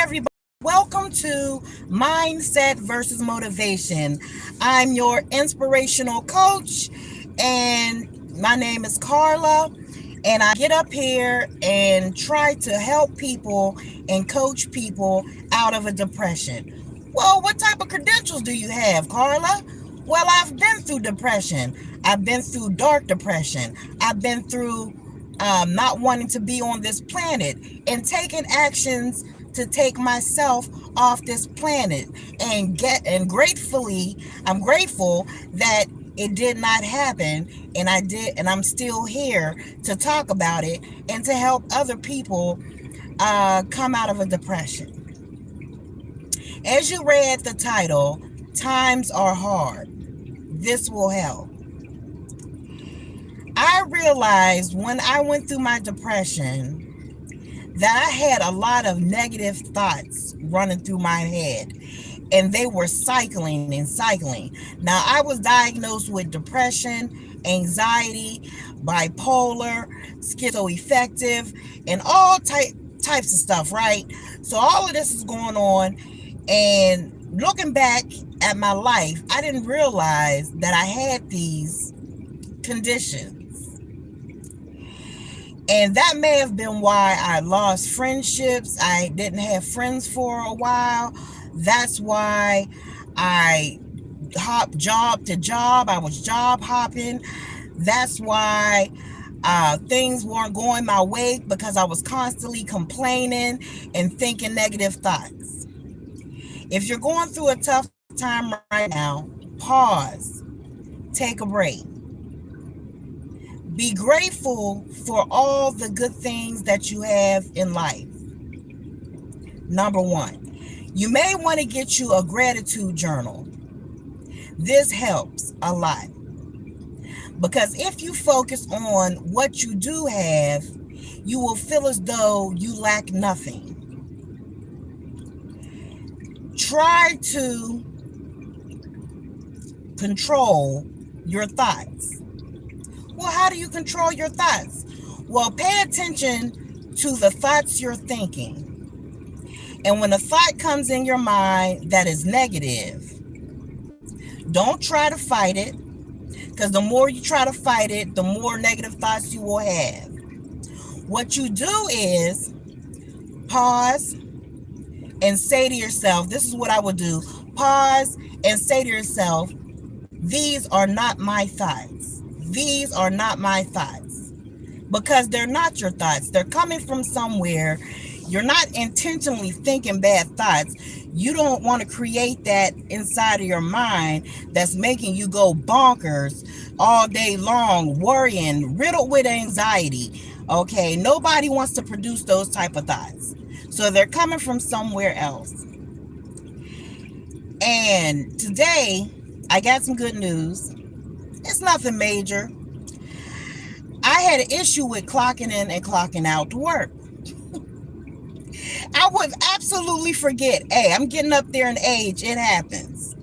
everybody. Welcome to Mindset versus Motivation. I'm your inspirational coach, and my name is Carla. And I get up here and try to help people and coach people out of a depression. Well, what type of credentials do you have, Carla? Well, I've been through depression. I've been through dark depression. I've been through not wanting to be on this planet and taking actions to take myself off this planet and gratefully I'm grateful that it did not happen, and I did, and I'm still here to talk about it and to help other people come out of a depression. As you read the title, Times Are Hard, This Will Help. I realized when I went through my depression that I had a lot of negative thoughts running through my head, and they were cycling and cycling. Now, I was diagnosed with depression, anxiety, bipolar, schizoaffective, and all types of stuff, right? So all of this is going on, and looking back at my life, I didn't realize that I had these conditions. And that may have been why I lost friendships. I didn't have friends for a while. That's why I hopped job to job. I was job hopping. That's why things weren't going my way, because I was constantly complaining and thinking negative thoughts. If you're going through a tough time right now, pause, take a break. Be grateful for all the good things that you have in life. Number one, you may want to get you a gratitude journal. This helps a lot, because if you focus on what you do have, you will feel as though you lack nothing. Try to control your thoughts. Well, how do you control your thoughts? Well, pay attention to the thoughts you're thinking. And when a thought comes in your mind that is negative, don't try to fight it, because the more you try to fight it, the more negative thoughts you will have. What you do is pause and say to yourself, this is what I would do, pause and say to yourself, these are not my thoughts. These are not my thoughts, because they're not your thoughts. They're coming from somewhere. You're not intentionally thinking bad thoughts. You don't want to create that inside of your mind that's making you go bonkers all day long, worrying, riddled with anxiety. Okay, nobody wants to produce those type of thoughts. So they're coming from somewhere else. And today, I got some good news. It's nothing major. I had an issue with clocking in and clocking out to work. I would absolutely forget. Hey, I'm getting up there in age. It happens.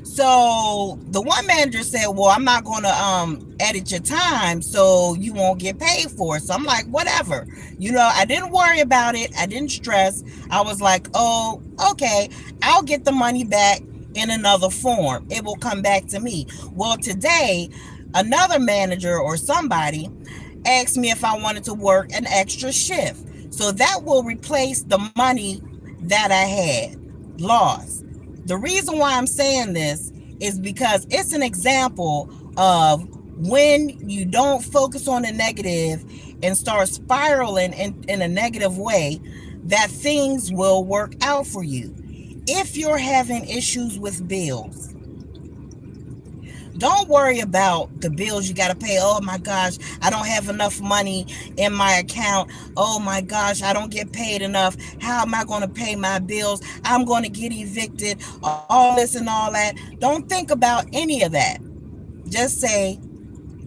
So the one manager said, well, I'm not going to edit your time, so you won't get paid for it. So I'm like, whatever. I didn't worry about it. I didn't stress. I was like, oh, okay, I'll get the money back in another form. It will come back to me. Well, today, another manager or somebody asked me if I wanted to work an extra shift. So that will replace the money that I had lost. The reason why I'm saying this is because it's an example of when you don't focus on the negative and start spiraling in a negative way, that things will work out for you. If you're having issues with bills, don't worry about the bills you got to pay. Oh my gosh, I don't have enough money in my account. Oh my gosh, I don't get paid enough. How am I going to pay my bills? I'm going to get evicted. All this and all that. Don't think about any of that. Just say,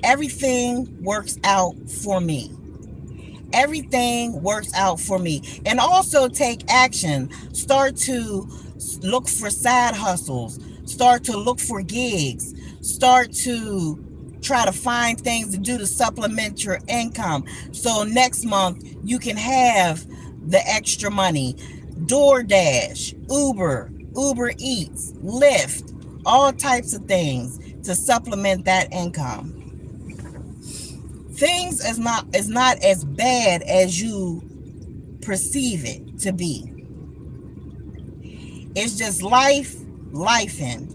everything works out for me. Everything works out for me. And also take action. Start to look for side hustles. Start to look for gigs. Start to try to find things to do to supplement your income. So next month you can have the extra money. DoorDash, Uber Eats, Lyft, all types of things to supplement that income. Things is not as bad as you perceive it to be. It's just lifing.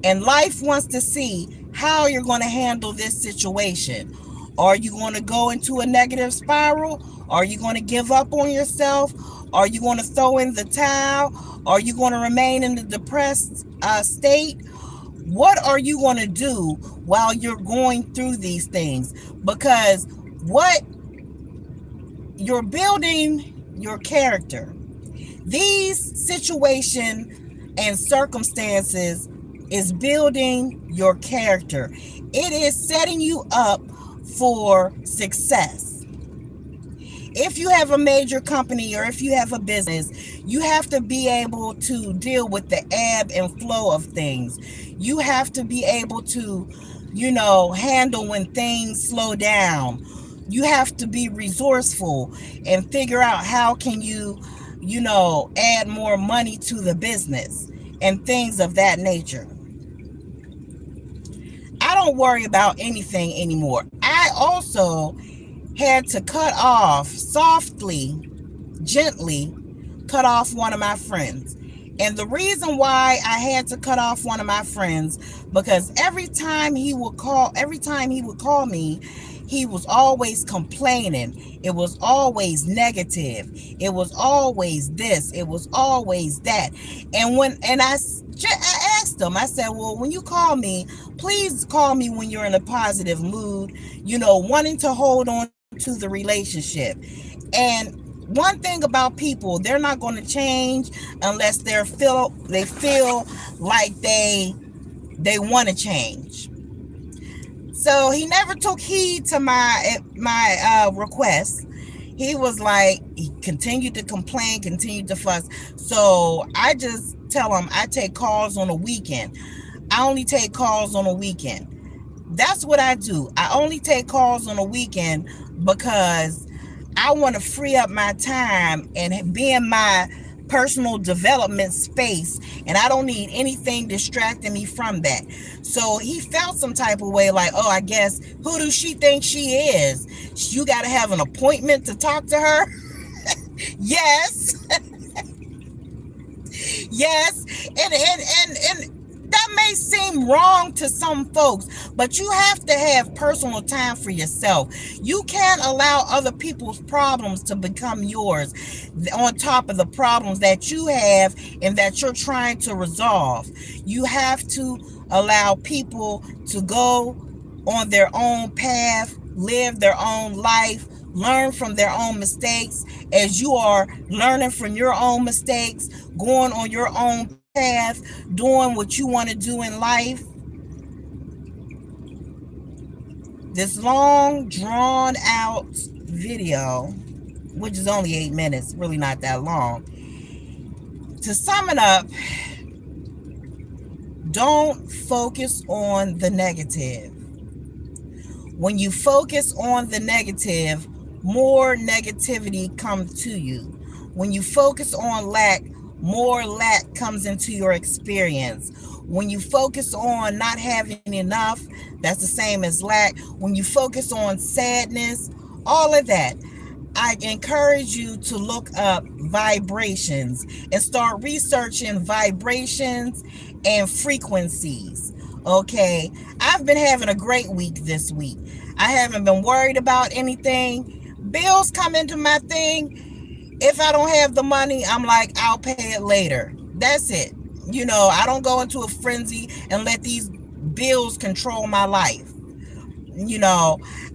And life wants to see how you're going to handle this situation. Are you going to go into a negative spiral? Are you going to give up on yourself? Are you going to throw in the towel? Are you going to remain in the depressed state? What are you going to do while you're going through these things? Because what you're building your character. These situations and circumstances is building your character. It is setting you up for success. If you have a major company or if you have a business, you have to be able to deal with the ebb and flow of things. You have to be able to, handle when things slow down. You have to be resourceful and figure out how can you, add more money to the business and things of that nature. I don't worry about anything anymore. I also had to cut off softly, gently, cut off one of my friends. And the reason why I had to cut off one of my friends, because every time he would call me, he was always complaining. It was always negative. It was always this. It was always that. And I asked him, I said, well, when you call me, please call me when you're in a positive mood, wanting to hold on to the relationship. And one thing about people, they're not going to change unless they feel like they want to change. So he never took heed to my request. He was like, he continued to complain, continued to fuss. So I just tell him I take calls on a weekend. I only take calls on a weekend. That's what I do. I only take calls on a weekend because I want to free up my time and be in my personal development space, and I don't need anything distracting me from that. So he felt some type of way, like, oh, I guess, who does she think she is? You got to have an appointment to talk to her? Yes. Yes. And that may seem wrong to some folks, but you have to have personal time for yourself. You can't allow other people's problems to become yours on top of the problems that you have and that you're trying to resolve. You have to allow people to go on their own path, live their own life, learn from their own mistakes as you are learning from your own mistakes, going on your own path, doing what you want to do in life. This long, drawn out video, which is only 8 minutes, really not that long. To sum it up, don't focus on the negative. When you focus on the negative, more negativity comes to you. When you focus on lack, more lack comes into your experience. When you focus on not having enough, that's the same as lack. When you focus on sadness, all of that, I encourage you to look up vibrations and start researching vibrations and frequencies. Okay, I've been having a great week this week. I haven't been worried about anything. Bills come into my thing. If I don't have the money, I'm like, I'll pay it later. That's it. I don't go into a frenzy and let these bills control my life.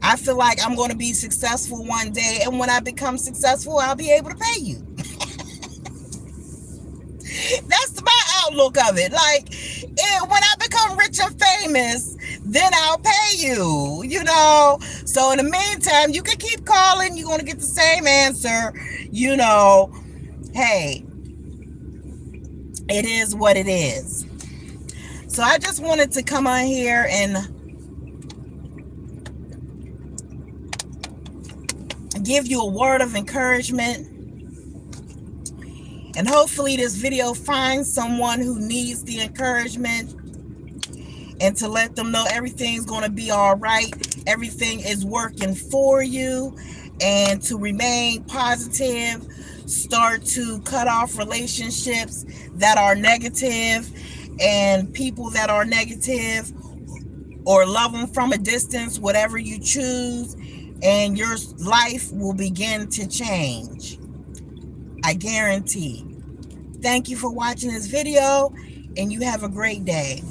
I feel like I'm going to be successful one day, and when I become successful, I'll be able to pay you. That's my outlook of it. Like, when I become rich and famous, then I'll pay you, So in the meantime, you can keep calling. You're going to get the same answer, Hey, it is what it is. So I just wanted to come on here and give you a word of encouragement. And hopefully this video finds someone who needs the encouragement, and to let them know everything's going to be all right. Everything is working for you. And to remain positive. Start to cut off relationships that are negative and people that are negative, or love them from a distance, whatever you choose, and your life will begin to change. I guarantee. Thank you for watching this video, and you have a great day.